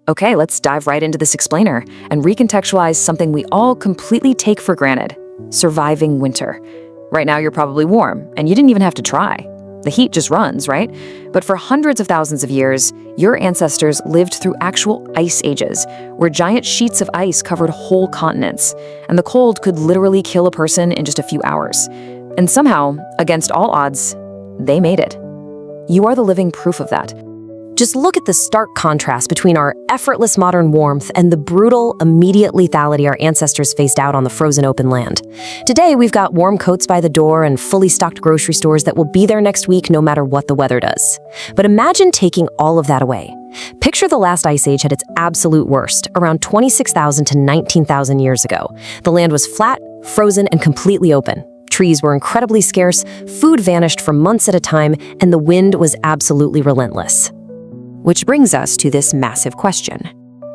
Okay, let's dive right into this explainer and recontextualize something we all completely take for granted: surviving winter. Right now, you're probably warm, and you didn't even have to try. The heat just runs, right? But for hundreds of thousands of years, your ancestors lived through actual ice ages, where giant sheets of ice covered whole continents, and the cold could literally kill a person in just a few hours. And somehow, against all odds, they made it. You are the living proof of that. Just look at the stark contrast between our effortless modern warmth and the brutal, immediate lethality our ancestors faced out on the frozen open land. Today, we've got warm coats by the door and fully stocked grocery stores that will be there next week no matter what the weather does. But imagine taking all of that away. Picture the last ice age at its absolute worst, around 26,000 to 19,000 years ago. The land was flat, frozen, and completely open. Trees were incredibly scarce, food vanished for months at a time, and the wind was absolutely relentless. Which brings us to this massive question.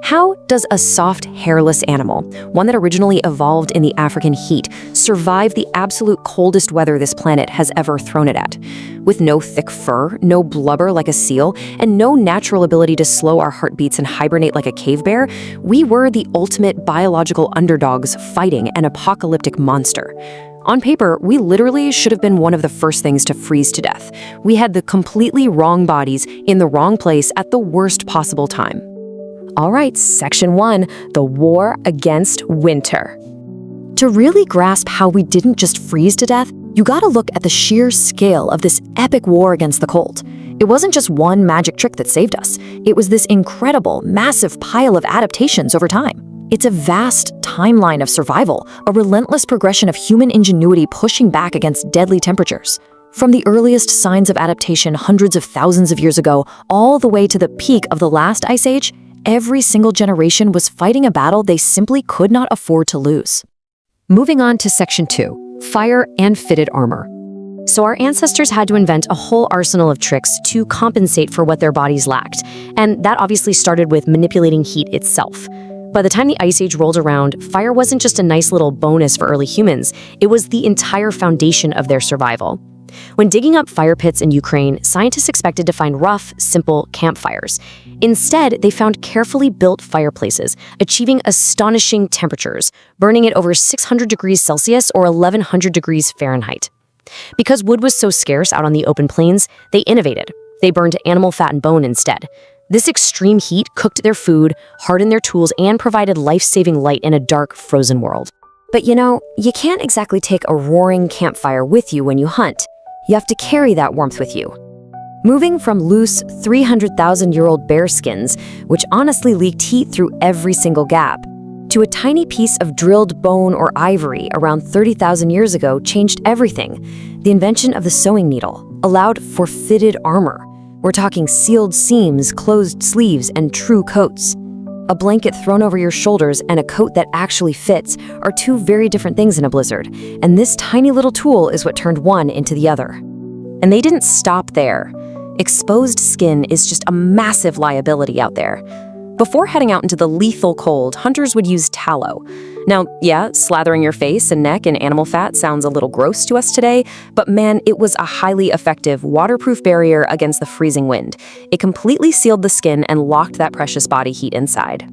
How does a soft, hairless animal, one that originally evolved in the African heat, survive the absolute coldest weather this planet has ever thrown it at? With no thick fur, no blubber like a seal, and no natural ability to slow our heartbeats and hibernate like a cave bear, we were the ultimate biological underdogs fighting an apocalyptic monster. On paper, we literally should have been one of the first things to freeze to death. We had the completely wrong bodies in the wrong place at the worst possible time. All right, Section 1, the war against winter. To really grasp how we didn't just freeze to death, you gotta look at the sheer scale of this epic war against the cold. It wasn't just one magic trick that saved us. It was this incredible, massive pile of adaptations over time. It's a vast timeline of survival, a relentless progression of human ingenuity pushing back against deadly temperatures. From the earliest signs of adaptation hundreds of thousands of years ago, all the way to the peak of the last ice age, every single generation was fighting a battle they simply could not afford to lose. Moving on to Section 2, fire and fitted armor. So our ancestors had to invent a whole arsenal of tricks to compensate for what their bodies lacked, and that obviously started with manipulating heat itself. By the time the Ice Age rolled around, fire wasn't just a nice little bonus for early humans, it was the entire foundation of their survival. When digging up fire pits in Ukraine, scientists expected to find rough, simple campfires. Instead, they found carefully built fireplaces, achieving astonishing temperatures, burning at over 600 degrees Celsius or 1100 degrees Fahrenheit. Because wood was so scarce out on the open plains, they innovated. They burned animal fat and bone instead. This extreme heat cooked their food, hardened their tools, and provided life-saving light in a dark, frozen world. But you can't exactly take a roaring campfire with you when you hunt. You have to carry that warmth with you. Moving from loose 300,000-year-old bear skins, which honestly leaked heat through every single gap, to a tiny piece of drilled bone or ivory around 30,000 years ago changed everything. The invention of the sewing needle allowed for fitted armor. We're talking sealed seams, closed sleeves, and true coats. A blanket thrown over your shoulders and a coat that actually fits are two very different things in a blizzard, and this tiny little tool is what turned one into the other. And they didn't stop there. Exposed skin is just a massive liability out there. Before heading out into the lethal cold, hunters would use tallow. Now, yeah, slathering your face and neck in animal fat sounds a little gross to us today, but man, it was a highly effective, waterproof barrier against the freezing wind. It completely sealed the skin and locked that precious body heat inside.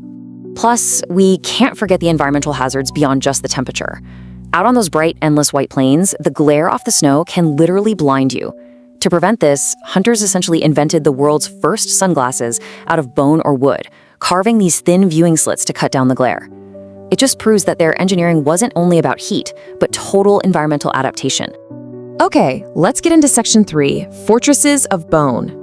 Plus, we can't forget the environmental hazards beyond just the temperature. Out on those bright, endless white plains, the glare off the snow can literally blind you. To prevent this, hunters essentially invented the world's first sunglasses out of bone or wood, carving these thin viewing slits to cut down the glare. It just proves that their engineering wasn't only about heat, but total environmental adaptation. Okay, let's get into Section 3, Fortresses of Bone.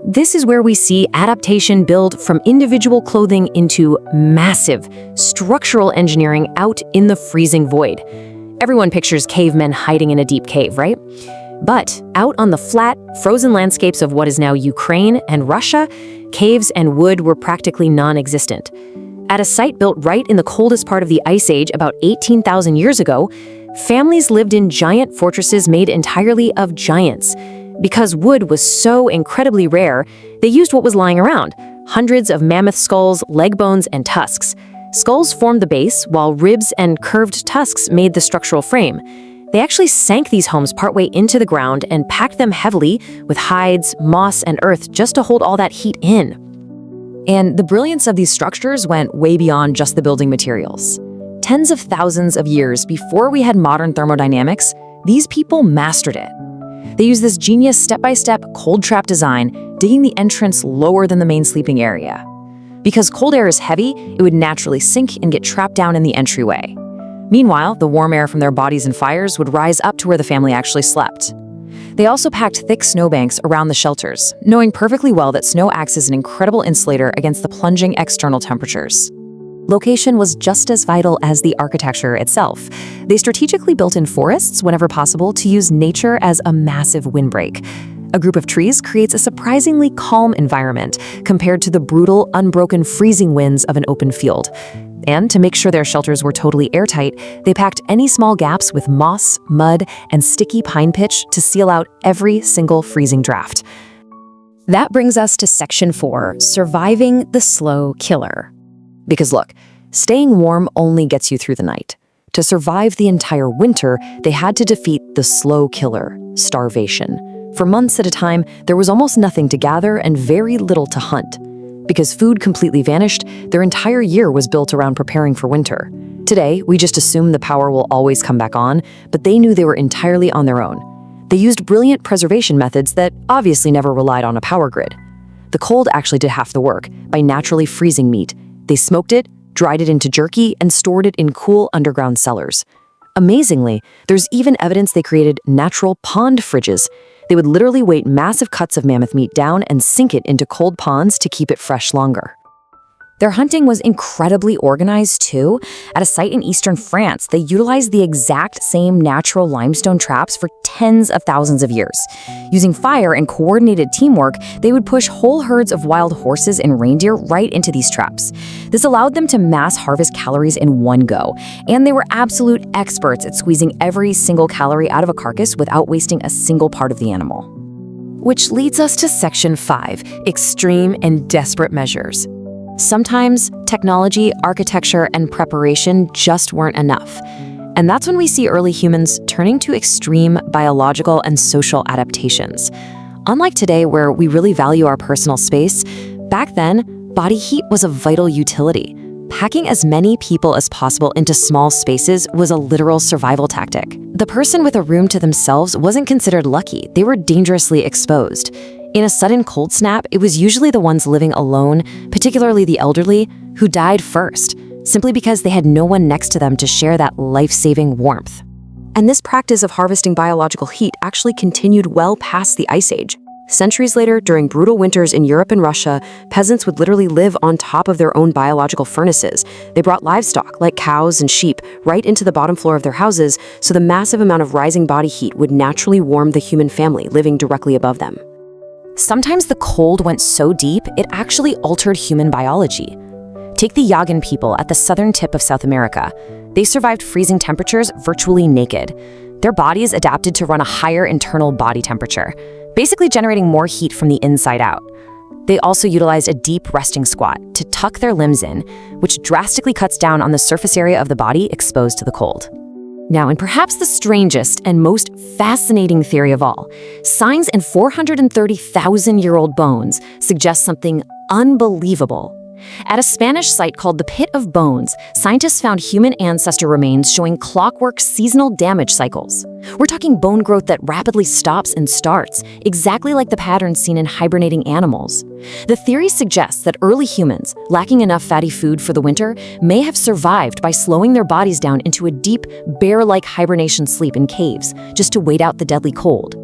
This is where we see adaptation build from individual clothing into massive, structural engineering out in the freezing void. Everyone pictures cavemen hiding in a deep cave, right? But out on the flat, frozen landscapes of what is now Ukraine and Russia, caves and wood were practically non-existent. At a site built right in the coldest part of the Ice Age about 18,000 years ago, families lived in giant fortresses made entirely of giants. Because wood was so incredibly rare, they used what was lying around: hundreds of mammoth skulls, leg bones, and tusks. Skulls formed the base, while ribs and curved tusks made the structural frame. They actually sank these homes partway into the ground and packed them heavily with hides, moss, and earth just to hold all that heat in. And the brilliance of these structures went way beyond just the building materials. Tens of thousands of years before we had modern thermodynamics, these people mastered it. They used this genius step-by-step cold trap design, digging the entrance lower than the main sleeping area. Because cold air is heavy, it would naturally sink and get trapped down in the entryway. Meanwhile, the warm air from their bodies and fires would rise up to where the family actually slept. They also packed thick snowbanks around the shelters, knowing perfectly well that snow acts as an incredible insulator against the plunging external temperatures. Location was just as vital as the architecture itself. They strategically built in forests whenever possible to use nature as a massive windbreak. A group of trees creates a surprisingly calm environment compared to the brutal, unbroken freezing winds of an open field. And to make sure their shelters were totally airtight, they packed any small gaps with moss, mud, and sticky pine pitch to seal out every single freezing draft. That brings us to Section 4, Surviving the Slow Killer. Because look, staying warm only gets you through the night. To survive the entire winter, they had to defeat the slow killer, starvation. For months at a time, there was almost nothing to gather and very little to hunt. Because food completely vanished, their entire year was built around preparing for winter. Today, we just assume the power will always come back on, but they knew they were entirely on their own. They used brilliant preservation methods that obviously never relied on a power grid. The cold actually did half the work by naturally freezing meat. They smoked it, dried it into jerky, and stored it in cool underground cellars. Amazingly, there's even evidence they created natural pond fridges. They would literally weight massive cuts of mammoth meat down and sink it into cold ponds to keep it fresh longer. Their hunting was incredibly organized too. At a site in eastern France, they utilized the exact same natural limestone traps for tens of thousands of years. Using fire and coordinated teamwork, they would push whole herds of wild horses and reindeer right into these traps. This allowed them to mass harvest calories in one go, and they were absolute experts at squeezing every single calorie out of a carcass without wasting a single part of the animal. Which leads us to Section 5, Extreme and Desperate Measures. Sometimes technology, architecture, and preparation just weren't enough. And that's when we see early humans turning to extreme biological and social adaptations. Unlike today, where we really value our personal space, back then, body heat was a vital utility. Packing as many people as possible into small spaces was a literal survival tactic. The person with a room to themselves wasn't considered lucky. They were dangerously exposed. In a sudden cold snap, it was usually the ones living alone, particularly the elderly, who died first, simply because they had no one next to them to share that life-saving warmth. And this practice of harvesting biological heat actually continued well past the Ice Age. Centuries later, during brutal winters in Europe and Russia, peasants would literally live on top of their own biological furnaces. They brought livestock, like cows and sheep, right into the bottom floor of their houses, so the massive amount of rising body heat would naturally warm the human family living directly above them. Sometimes the cold went so deep, it actually altered human biology. Take the Yagan people at the southern tip of South America. They survived freezing temperatures virtually naked. Their bodies adapted to run a higher internal body temperature, basically generating more heat from the inside out. They also utilized a deep resting squat to tuck their limbs in, which drastically cuts down on the surface area of the body exposed to the cold. Now, in perhaps the strangest and most fascinating theory of all, signs in 430,000-year-old bones suggest something unbelievable. At a Spanish site called the Pit of Bones, scientists found human ancestor remains showing clockwork seasonal damage cycles. We're talking bone growth that rapidly stops and starts, exactly like the patterns seen in hibernating animals. The theory suggests that early humans, lacking enough fatty food for the winter, may have survived by slowing their bodies down into a deep, bear-like hibernation sleep in caves, just to wait out the deadly cold.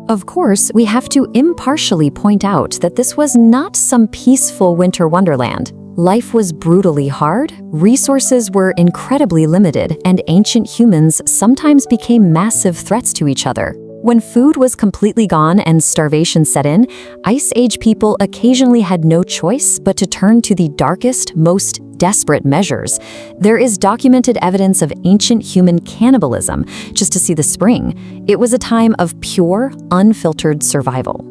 Of course, we have to impartially point out that this was not some peaceful winter wonderland. Life was brutally hard, resources were incredibly limited, and ancient humans sometimes became massive threats to each other. When food was completely gone and starvation set in, Ice Age people occasionally had no choice but to turn to the darkest, most desperate measures. There is documented evidence of ancient human cannibalism, just to see the spring. It was a time of pure, unfiltered survival.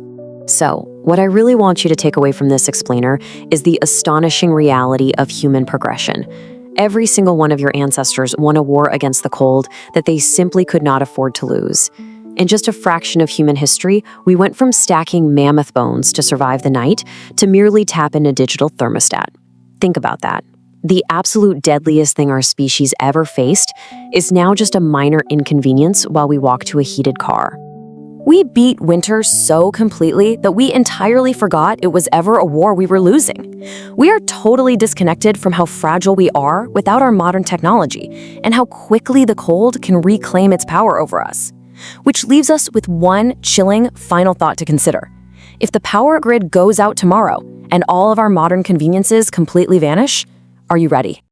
So, what I really want you to take away from this explainer is the astonishing reality of human progression. Every single one of your ancestors won a war against the cold that they simply could not afford to lose. In just a fraction of human history, we went from stacking mammoth bones to survive the night to merely tap in a digital thermostat. Think about that. The absolute deadliest thing our species ever faced is now just a minor inconvenience while we walk to a heated car. We beat winter so completely that we entirely forgot it was ever a war we were losing. We are totally disconnected from how fragile we are without our modern technology and how quickly the cold can reclaim its power over us. Which leaves us with one chilling final thought to consider. If the power grid goes out tomorrow and all of our modern conveniences completely vanish, are you ready?